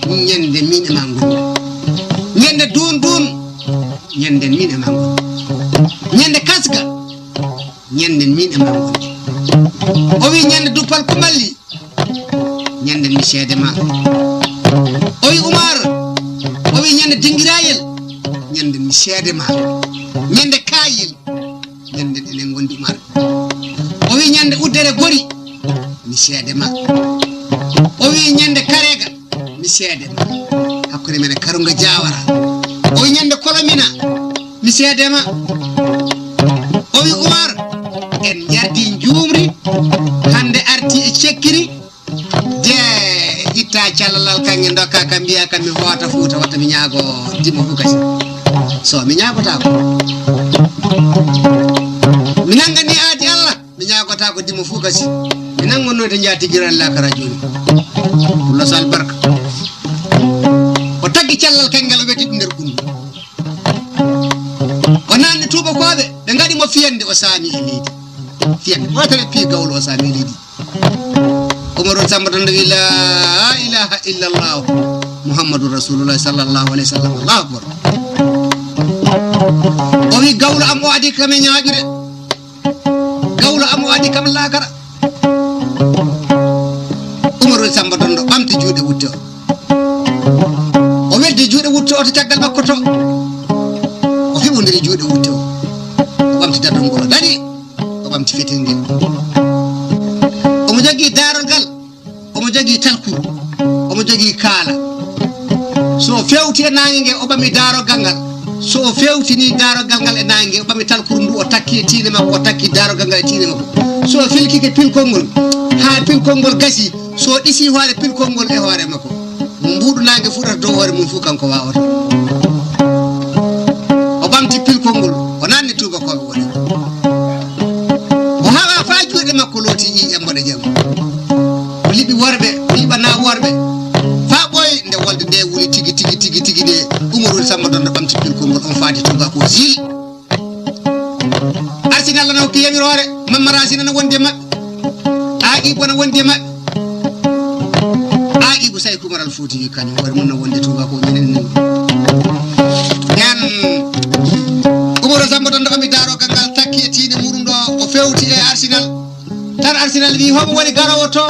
nyande min e mangu nyande dun nyande min e mangu nyande kasga nyande min e mangu o wi nyande dupal ko malli nyande mi seede ma o wi Umar o wi nyande dingirayel nyande mi seede ma nyande kayel nyande dene gondi Umar o wi nyande uddere gori mi seede ma o wi nyande karega mi seedema hakkude men Karunga Jawara o nyande kolomina mi seedema o wi Umar en jardi njumri hande arti e cekkiri de itta callalal kangen dokka kam biya kam mi hota fuuta wata mi nyaago dimo fukasi so mi nyaagota ko mi nangani aadi Allah mi nyaagota ko dimo fukasi mi nangonno de njaati giran la kara joni Allah sal barka o taggi callal kangal weti nder kundu o nanni tuba kobe be ngadi mo fiyande o saami e leydi fiyande wata pi gawlo o saami e leydi Umar Samba don la ilaha illallah Muhammadur Rasulullah sallallahu alaihi wasallam Allahu akbar o wi gawlo am o adi kam nyaagire gawlo am o adi kam laakara Umar Samba don do bamti juude wutto o weddi juude wutto o to tagal makko to o fibondiri juude wutto o bamti dadon go dadi o bamti fetinde omo jogi darogal omo jogi talkuru omo jogi kala so fewti e nange o bami darogal ngal so fewti ni darogal ngal e nange o bami talkuru ndu o takki e tiine makko o takki darogal ngal e tiine makko so filki ke pilkongol ha pilkongol gasi so disi hoore pilkongol e hoore makko mbudu nange fudata dow hoore mum fu kanko wawata o bamti pilkongol o nanni tuba ko woni o hawa fa juude makko loti yi e mbode jam o libi worbe o libana worbe fa boy nde wolde nde wuli tigi de Umarul Samba don bamti pilkongol on faati tuba ko zil Arsenal na ko yamirore mamarasina na wonde mabbe aagi bona wonde mabbe aagi bu say kumaral fuuti kan war mun na wonde tuba ko ñenen yan Umarul Samba don bammi daro gangal takki e tiine murum do o fewti e Arsenal tar Arsenal wi homo woni garowo to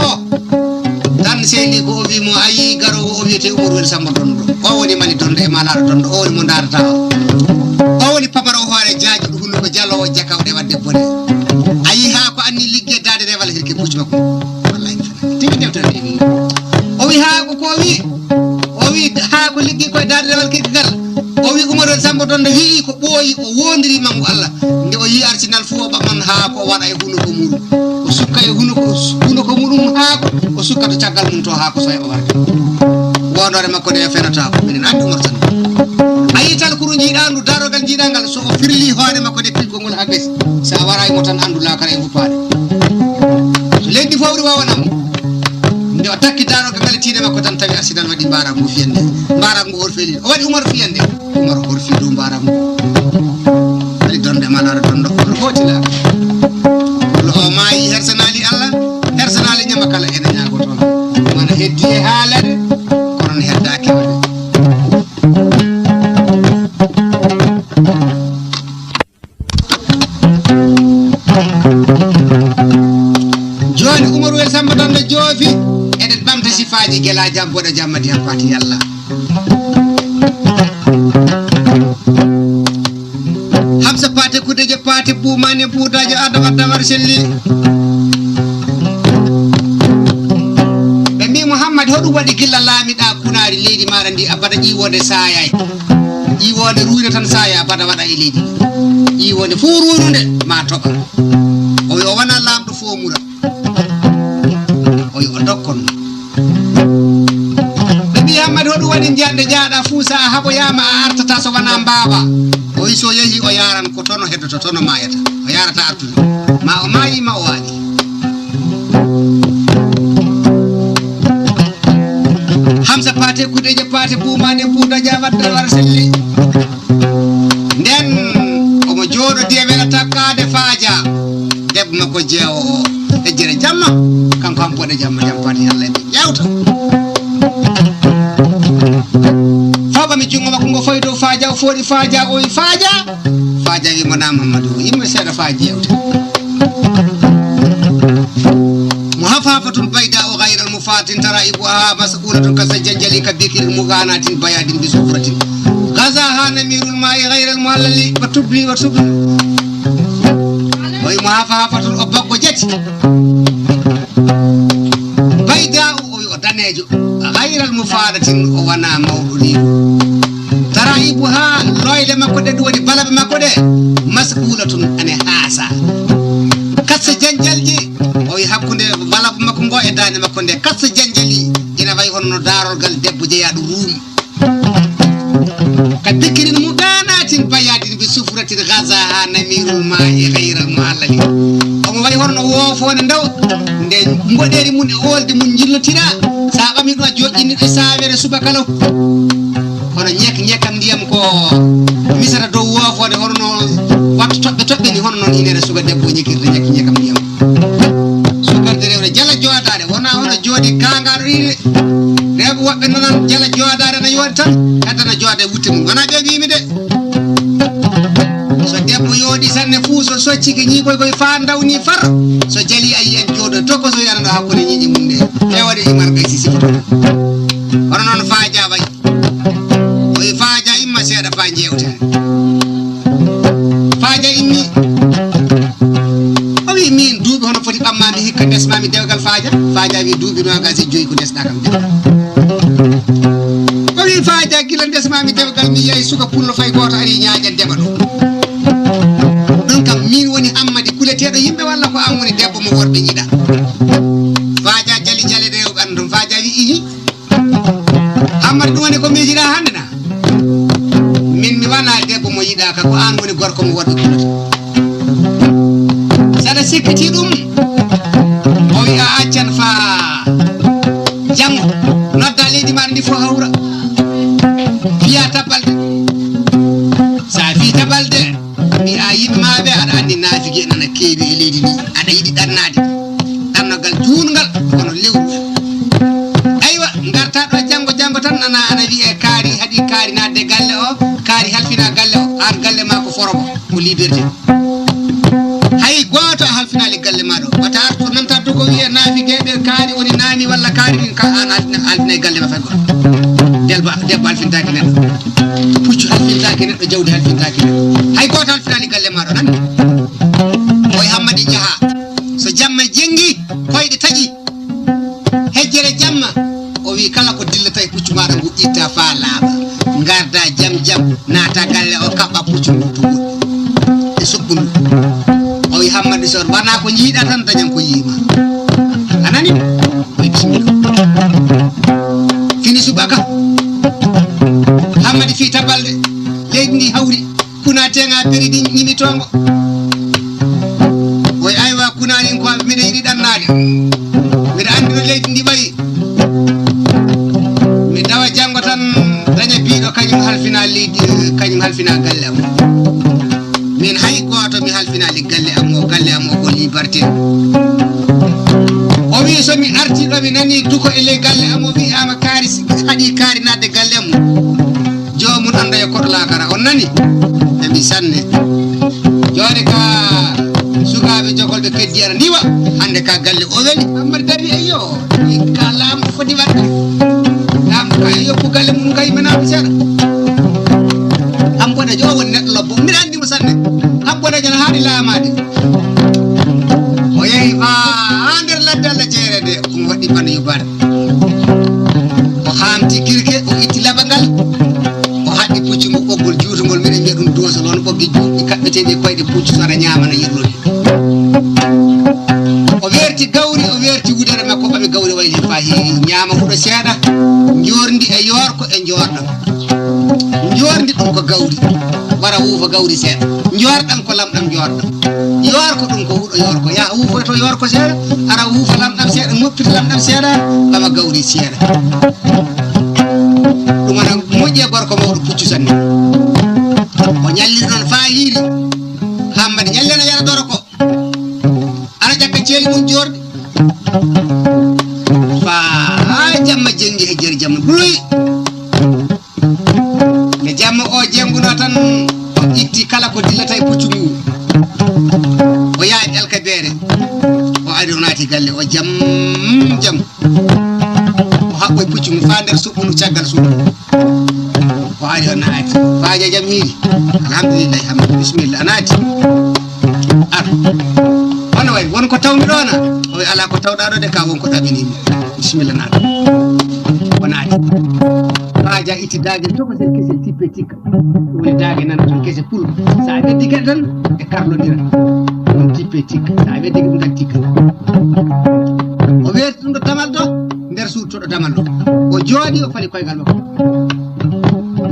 tan seeni ko o wi mo ayi garowo o wiete Umarul Samba don do o woni mani don e malaro don do o woni mo darata o woni pamaro hoore jaaji do hunno ko jallo o jakawde wadde bone ayi ha ko anni ligge dade rewal hirke bucci makko wallahi tigi deftere ni o wi ha ko wi ha ko ligge ko dade rewal kirki gal o wi Umarul Samba don do wi ko boyi o wondiri mangu Allah nde o yi Arsenal fu o bamman ha ko wada e hunno ko muru o sukka e hunno ko mudum ha ko o sukka to caggal mum to ha ko so e o warde wonore makko de fenata ko minen andi Umar Samba ayi tal kuru jiidandu darogal jiidangal so o firli hoore makko de pilkongol ha gasi sa waray mo tan andu lakara e hupaade so leddi fawri wawanam nde o takki darogal ngal tiide makko tan tawi Arsenal wadi baram mo fiyande baram mo orfeli o wadi Umar fiyande Umar orfi do baram ali donde malare dondo ko hoti la o mayi hersanali Allah hersanali nyama kala ene nyaago ton mana heddi e haalade kono heddaake wade joni Umarul Samba don do jofi eden bamta sifaji gela jam bodo jammadi han fati Allah Hamsa pate kudeje pate bumane budaje adamar selli be Muhammad hodu wadi gilla lamida kunari leydi marandi abada jiwode sayay jiwode ruude tan saya abada wada e leydi jiwode fu ruunde ma toba o wana lamdo fo mura o dokkon be Muhammad hodu wadi jande jaada fusa habo yama artata so wana baba o iso yehi o yaran ko tono heddoto tono mayata o yarata artude ma o mayi ma o wadi Hamsa pate kudeje pate bumane buda jawadde war selli den omo jodo de wela takkade faaja deb mako jeewo e jere jamma kanko am bode jamma jam pati Allah be yawta faba mi jungo mako ngo faydo faaja o fodi faaja o faaja wi mona Muhammadu yimbe seeda faaji yawta muhafafatun bayda o ghayra al mufatin taraibuha mas'ulatun kasajjali kabikir mughanatin bayadin bisufratin gazaha namirul ma'i ghayra al muhallali batubli wa subli wa muhafafatun obaggo jeti bayda o danejo ghayra al mufada waratin o wana mawduri taraibu ha loyle makko de woni balabe makko de masqulatun ane hasa katsa janjalji o wi hakkunde balabe makko go e dane makko de katsa janjali ina way honno darorgal debbo jeyaado ruumi kadikirin mudanatin bayadin bi sufratin ghaza ha namirul ma'i ghayral mu'allali o way horno wofone ndaw nde goderi mun e olde mun jillotira sa bami do jojini do sawere subakalaw hono nyekam ndiyam ko misara do wofode horno wattu tobbe ni honno non inere suga debbo nyekirde nyekam ndiyam sugarde rewre jala jodare wona hono jodi kangaado ide rebo wabbe non jala jodare na yodi tan kadana jode wutte mum wana be bimi de so debbo yodi sanne fu so socci ke nyi koy fa ndawni far so jali ayi en jodo to ko so yana hakkude nyiji mum de e wadi imar gay sisi hono non faaja bay o faaja imma seeda fa jewta faaja immi o wi min duubi hono foti bammami hikka desmami dewgal faaja wi duubi no gasi joyi ko desda kam de o wi faaja gila desmami dewgal mi yeyi suka pullo fay goto ari nyaaja deba do don kam min woni ammadi kuletedo yimbe walla ko am woni debbo mo worbe yida faaja jali rewbe andum faaja wi ihi ammadi dum woni ko mi jira hande na min mi wana debbo mo yida ka ko an woni gorko mo worbe kulata sada sikati dum o wi a accan fa jamu nodda leydi mar ndi fo hawra fiya tabalde sa fi tabalde mi a yimmabe ada andi nafigi nana keebi e leydi ni ada yidi dannade dannogal juungal kono lewru aywa ngarta do jango tan nana ana wi e kaari hadi kaari nadde galle o kaari halfina galle o ar galle mako forobo ko liberté hay goto halfinali galle mado wata arto nanta to ko wi e nafigebe kaari woni nani walla kaari din ka an alfina galle ma fago debbo alfintaki neddo puccu alfintaki neddo jawdi alfintaki neddo hay goto alfinali galle mado nan oy hammadi jaha so jamma jengi koyde taji hejjere jamma o wi kala ko dillata e puccu mada ngu itta fa laaba ngarda jam nata galle o kabba puccu ndu e subbunu o wi hammadi sor wana ko jiida tan dañan ko yima anani oy bismillah fini subaka hammadi fi tabalde leydi ndi hawri kuna tenga peridi nyimi tongo oy aywa kuna rin ko mi deydi dannade mi andi no leydi ndi bayi mi dawa jango tan daña biido kanyum halfina leydi kanyum halfina galle am min hay goto mi halfina li galle am ko liberté o wi so mi arti do mi nani duko e le galle am wi ama kaari hadi kaari nadde galle am jomum anda e kodo lakara on nani e mi sanne joni ka sukabe jogolbe keddi ara niwa hande ka galle o weli amar dari ayo kalam fodi wadde lam ka yo ko galle mum kay mena bisara am bona jo won net lobbo mi andi mo sanne am bona jana haadi laamade o yehi fa ander ladde la jere de ko wadi ban yubare o hamti kirke o itti labangal o haddi puccu mo boggol juutugol mi be dum doso non boggi juuti kabbetede koyde puccu sara nyaamana yirlode o werti gawri o werti wudere makko babe gawri wayli fa hi nyaama hudo seeda njorndi e yorko e njordam njorndi dum ko gawri wara wuufa gawri seeda njordam ko lamdam njordam yorko dum ko hudo yorko ya wuufo to yorko seeda ara wuufa lamdam seeda moppita lamdam seeda bama gawri seeda dum wana mojje gorko mawdo puccu sanne o nyalli non fa hiiri hammadi nyallena yara doro ko ara jakka ceeli mum jordi fa jamma jengi e jer jamma duloy ne jamma o jenguno tan o itti kala ko dillata e puccu mum o yaadi alkabere o ari onati galle o jam o habbo e puccu mum fa nder subbunu caggal suudu o ari onati faaja jam hiiri alhamdulillah hamdu bismillah anati ar hono way won ko tawmi dona o ala ko tawda do de ka won ko dabini bismillah nati onati Faja itti dage to ko sen kesel tippe tikka woni dage nan ton kese pul sa be diga tan e karlo dira on tippe tikka sa be diga dum tikka o wet dum do tamal do nder suut to do tamal do o jodi o fali koygal makko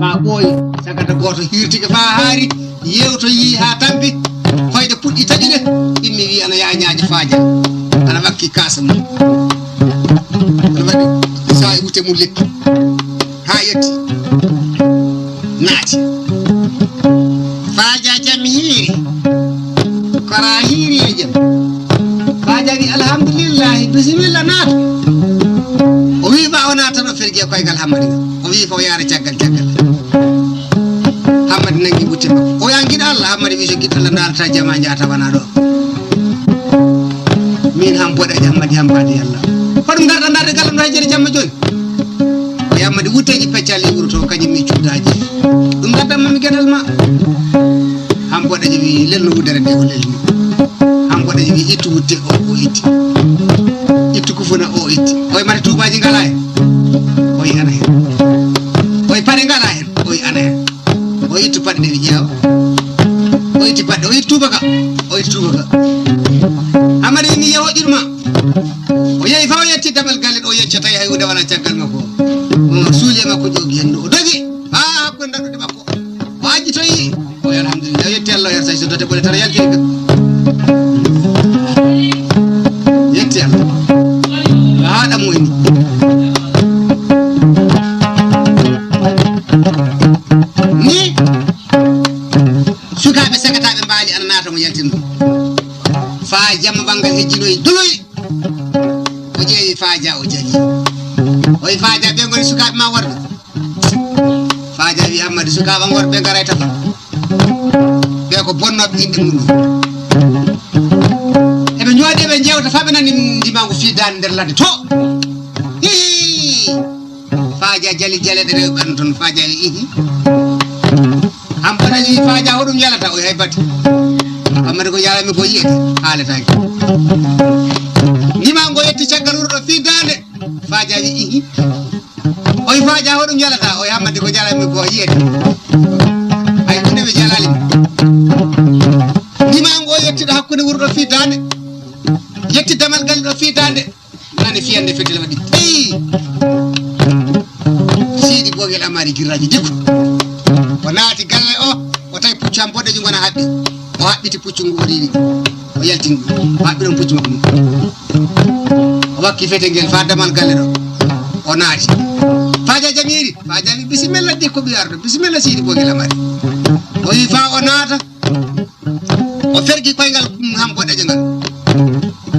ma boy sagata goto hirtike fa haari yewto yi ha tambi hoyde puddi tajide immi wi ana ya nyaaji Faja ana makki kasam ana wadi sa wute mu lekki ha yetti naati Faja jam hiiri kara hiiri e jam Faja wi alhamdulillah bismillah naat o wi ba ona tan o fergi koygal Hammadi o wi fo yaara caggal Hammadi nangi butte makko o yangi Allah Hammadi wi so giddo Allah nalata jama jaata wana do min ham boda Hammadi hambade Allah fadum garda narde galam no jeri jamma joni Hammadi wuteji peccali wurto kanyum mi cuudaji dum gadam mi gedal ma ham boda wi lelno wudere de o lelni ham boda wi ittu wutte o itti ittu kufuna o itti oy mari tubaji ngala en oy ana hen oy pare ngala en oy ana hen o ittu padde wi jeew o itti padde o ittu tubaga Hammadi ni yewo jirma o yeyi fa o yetti damal galle o yeccata hay wude wala caggal makko suule makko jogi hen o dogi ha hakkunde daddude makko o ajji toyi o alhamdulillah yetti Allah yarta so dote bole tara yalkiri ka yetti Allah haada mo ni ni sukabe sakatabe mbaali ana nata mo yaltindo fa jamma bangal hejjinoyi duloyi o jeeyi Faja o jali oy Faja be ngoni sukabe ma worbe Faja wi Hammadi sukabe worbe garay tan be ko bonnobe inde mum e be nyoode be jewta fa be nani ndimango fi dan der ladde to Faja jali jalede rew ban ton Faja wi ihi Hammadi wi Faja hodum yalata o heybati Hammadi ko yalami ko yiyete haalataake ndimango yetti caggal wurdo fi dande Faja wi ihi oy Faja hodum jalata o Hammadi ko jalami ko yiyete ay ko be jalali ndimango yetti do hakkunde wurdo fi dande yetti damal gal do fi dande nani fiyande fetel wadi sidi bogel amari girraji jikko o naati galle o tay puccam bodde ji ngona habbi o habbiti puccu ngori o yaltin o habbi don puccu makko o wakki fete ngel fa damal galle do o naati Faja jamiri Faja wi bismillah de ko biardo bismillah sidi bogel amari o yi fa o naata o fergi koyngal ham bodde jangal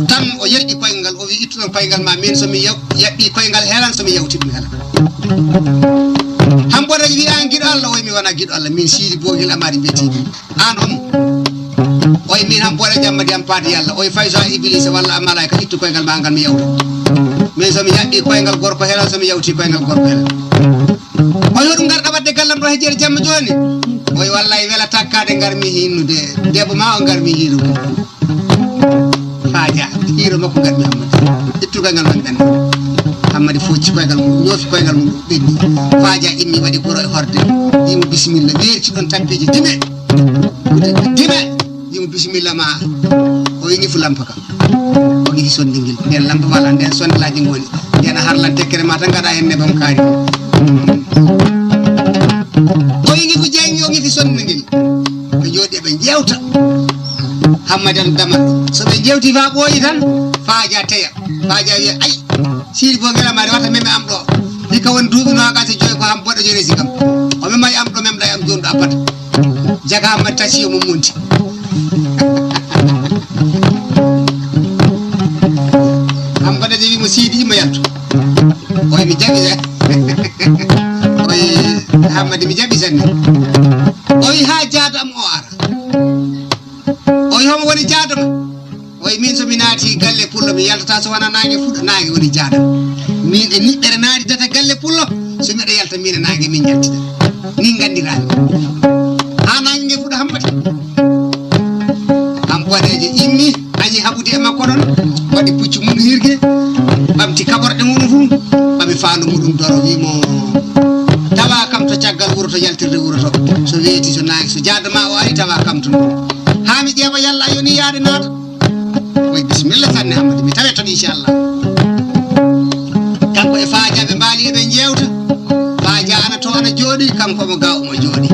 tan o yerdi koyngal o wi ittu koyngal ma min so mi yabbi koyngal helan so mi yawti dum helan ham bodde wi an gido Allah o mi wana gido Allah min sidi bogel amari beti an on oy min ham bodde Hammadi am paati Yalla oy fayso iblis walla malaika ittu koyngal ma ngal mi yawta min so mi yabbi koyngal gorko helan so mi yawti koyngal gorko helan oy hodum garda wadde gallam do hejere jamma joni oy wallahi wela takkade garmi hinnude debbo ma o garmi hiru Faja hiru makko garmi Hammadi ittu koyngal man ben Hammadi focci koyngal mum ñofi koyngal mum beddi Faja inni wadi ko horde yimo bismillah werti don tampeji dime yimo bismillah ma o yini fu lampaka o yini sondingil den lampa wala den sondalaji ngoni den harlan tekkere ma tan gada hen nebam kaari o yini fu jengi o yini sondingil be jodi be jewta Hammadi an damal so be jewti fa boyi tan Faja teya Faja wi ay siri bogel amari wata meme am do hika won duubi no ga se joy ko am boddo jore sigam o meme may am do mem day am jondo apata jaga Hammadi tasiyo mum munti Hammadi wi mo sidi mo yalto oy mi jabi oy Hammadi mi jabi sanne oy ha jadam o ara oy homo woni jadam oy min so mi naati galle pullo mi yaltata so wana nange fuda nange woni jadam min e niddere naati data galle pullo so mi da yalta min nange min jaltida ni gandirani ha nange fuda Hammadi am bodeje immi aji habude e makko don wadi puccu mun hirge bamti kaborde mun fu bami faaro fandu mudum doro wimo tawa kam to caggal wuro to yaltirde wuro to so weeti so naagi so jaadama o ari tawa kam to ha mi ƴeewa yalla yoni yaade naata way bismillah tanne Hamadi mi tawe ton inchallah kanko e faaja ɓe mbaali eɓe jewta faaja ana to ana jooɗi kanko mo gaw mo jooɗi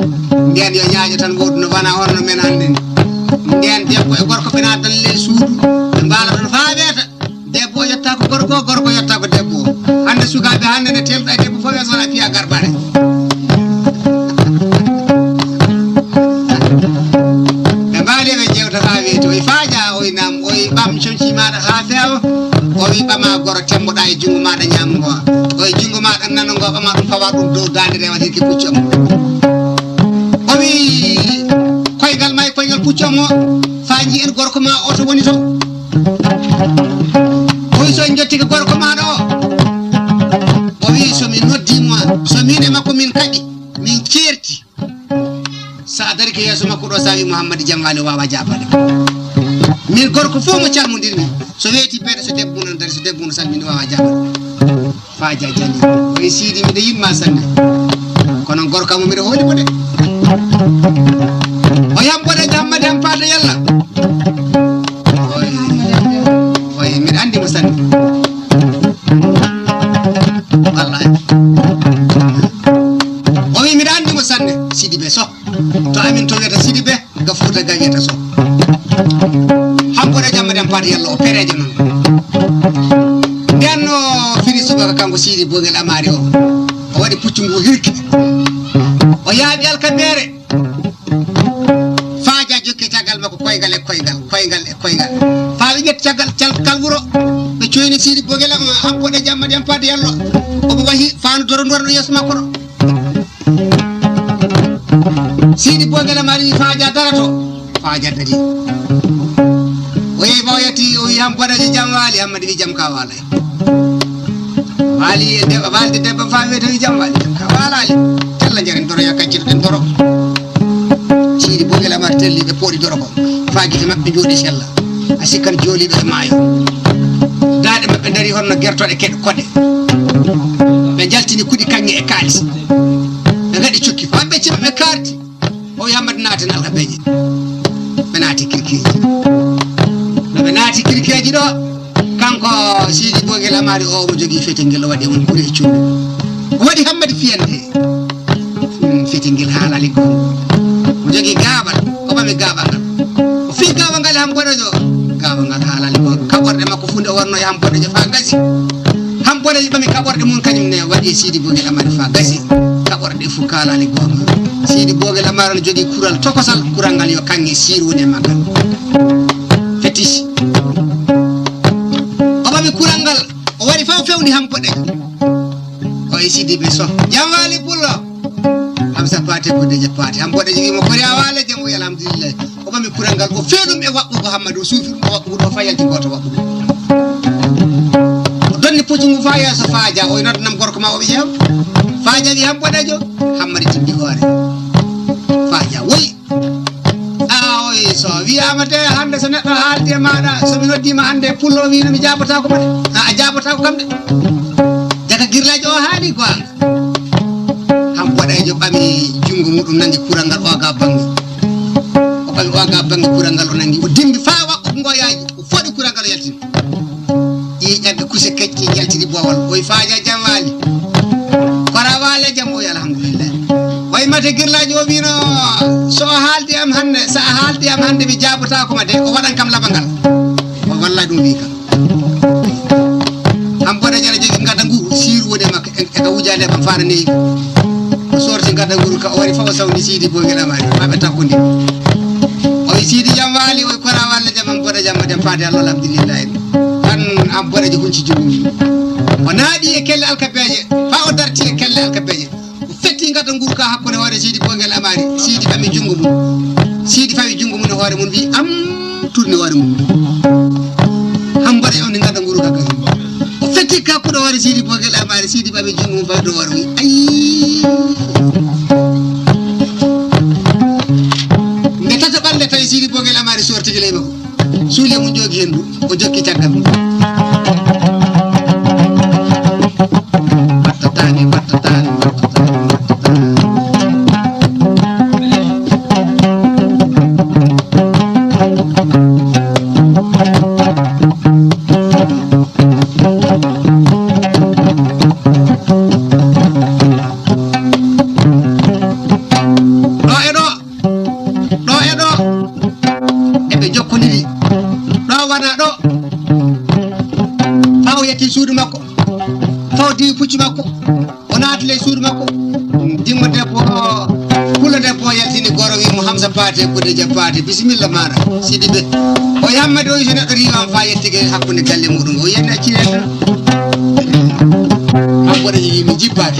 nden yo ñaaƴo tan wodu no wana honno men hande ni nden debbo e gorko ɓe naatan ley suudu ɓe mbaala ɗon faa weeta debbo yetta ko gorko gorko yetta ko debbo hande sukaɓe hande ne telɗa e debbo fof wona piya garɓare ɓe mbaali eɓe jewta faa weeti oye faaja oye nam oye ɓam comci maɗa ha feewa o wi ɓama goro temmoɗa e junngo maɗa ñamgo oye junngo maɗa nanango ɓama ɗum fawa ɗum dow dande rewa hirki puccam o wi koygal ma e koygal puccam o faji en gorko ma o to woni to o wi so en jotti ko gorko maɗa o wi somin noddimo so min e makko min kaɗi min certi sa dari ko yeeso makko ɗo sa wi Mouhammady Jamwali wawa jabade min gorko fof mo calmodirmi so weeti beeɗa so debbo non dari so debbo no salmini wawa jabade faaja jani oye siidi miɗa yimma sanne kono gorko mo mbiɗa hooli mo de o yamboɗe Hamadi ham paata yalla oye mbiɗa andi mo sanne wallahi o wi mbiɗa andi mo sanne Sidi Be so to amin to wiyata Sidi Be ga Fuuta ga wiyata so Hamboɗe Hamadi ham paata yalla o pereje noon nden no fini subaka kanko Sidi Bogel Amari o waɗi puccu ngu hirki o yaaɓi alkamere faaja jokki caggal makko koygal e koygal faa ɓe ƴetti caggal kal wuro ɓe coyni Sidi Bogel Hamboɗe Hamadi ham paata yalla oɓe wahi faandu dorondorno yeeso makko ɗo Sidi Bogel Amari faaja darato faaja dari o yehi bawyati o wi Hamboɗe Jamwali Hamadi wi jam ka waalay waali e debbo waalde debbo fa wiye to wi jam waali jam ka waalali tella jaren doro yakkaccirɗen doro Sidi Bogel Amari telli ɓe pooɗi doro ko faagite maɓɓe jooɗi sella a sikkan jooliɗo e maayo daaɗe maɓɓe dari honno gertoɗe keɗe koɗe ɓe jaltini kuɗi kaŋŋe e kaalis ɓe gaɗi cukki fa ɓe cima ɓe karti o wi Hamadi naaten alkabeje ɓe naati kirkiji no ɓe naati kirkeji ɗo kanko Sidi Bogel Amari o mo jogii fetengel o waɗi on ɓuri e cundu o waɗi Hamadi fiyande fetengel haalali ko mo jogii gaabal o ɓami gaabal ngal o fii gaabal ngal e Hamboɗejo gaabal ngal haalali ko kaɓorɗe makko funde o warno e Hamboɗejo fa gasi Hamboɗejo ɓami kaɓorɗe mum kañum ne waɗi e Sidi Bogel Amari fa gasi kaɓorɗe fof kaalali gonga Sidi Bogel Amari ne jogii kural tokosal kural ngal yo kanŋe siiru woni e maggal fetis o ɓami kural ngal o waɗi faw fewni Hamboɗejo o e Sidi Be so Jamwali pullo Hamsa Paate Bodeje Paate Hamboɗejo wimo kori a waala jam o wi alhamdulillahi o ɓami kural ngal o feeɗum e waɓɓugo Hamadi o suufirɗum o waɓɓugo ɗo fa yalti goto waɓɓugo o donni puccu ngu fa yeeso faaja o noddanam gorko ma o ɓe ƴeew faaja wi Hamboɗejo Hamadi tindi hoore faaja woyi oye so wiyama de hande so neɗɗo haaldi e maɗa somi noddima hande pullo wino mi jabatako made a jabatako kam de daga girlaji o haali gonga Hamboɗejo ɓami jungo muɗum nangi kural ngal oga banggue o ɓami oga banggue kural ngal o nangi o dimbi fa waɓɓugo ngoyaji o foɗi kural ngal o yaltini ƴiƴaɓe kuse kecci jaltiri bowal oye faaja Jamwali kora waale jam o wi alhamdulillah way mate girlaji o wino so haaldi am hande sa haaldi am hande mi jabotako ma de o waɗan kam labangal o walla ɗum wi kam Hamboɗejo aɗa jogui gadda nguru siiru woni makko eka wujade kam fana neyi o sorti gadda nguru ka o wari fawa sawni Sidi Bogel Amari maɓe takkodiri o wi Sidi Jamwali oy kora walla jam Hamboɗejo Hamadi paade Allah alhamdulillahi tan Hamboɗejo hunci jogum o naaɗi e kelle alkabeje fa o darti e kelle alkabeje o fetti gadda nguru ka hakkude hoore Sidi Bogel Amari Sidi ɓami jungo mum Sidi fawi jungo mum e hoore mum wi am tourne hoore mum Hamboɗejo on ne gadda nguru ka kañum o fetti kakkuɗo hoore Sidi Bogel Amari Sidi ɓami jungo mum fawi dow hoore wi ayi nde tata ɓalde tawi Sidi Bogel Amari sortigi ley makko suuli mum joogi hen o jokki caggal mum wana ɗo faw yetti suudu makko faw diwi puccu makko o naati ley suudu makko dimmo debbo kulo debbo yaltini goro wimo Hamsa Paté ɓude jabbade bisimilla maɗa Sidi Bé o yammade o so neɗɗo riwan fa yettike hakkude galle muɗum o yenni accire han boɗaji yimi jibbade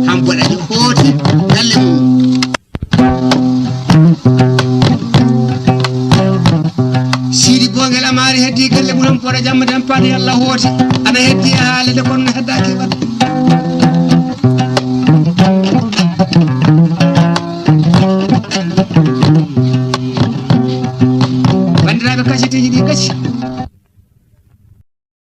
han boɗaji hooti galle mum Sidi Bongel amari heddi galle mum han boɗa jamma tan paade Allah hooti ana heddi e haalede kono no heddaki wadde bandiraɓe kasiteji ɗi gacci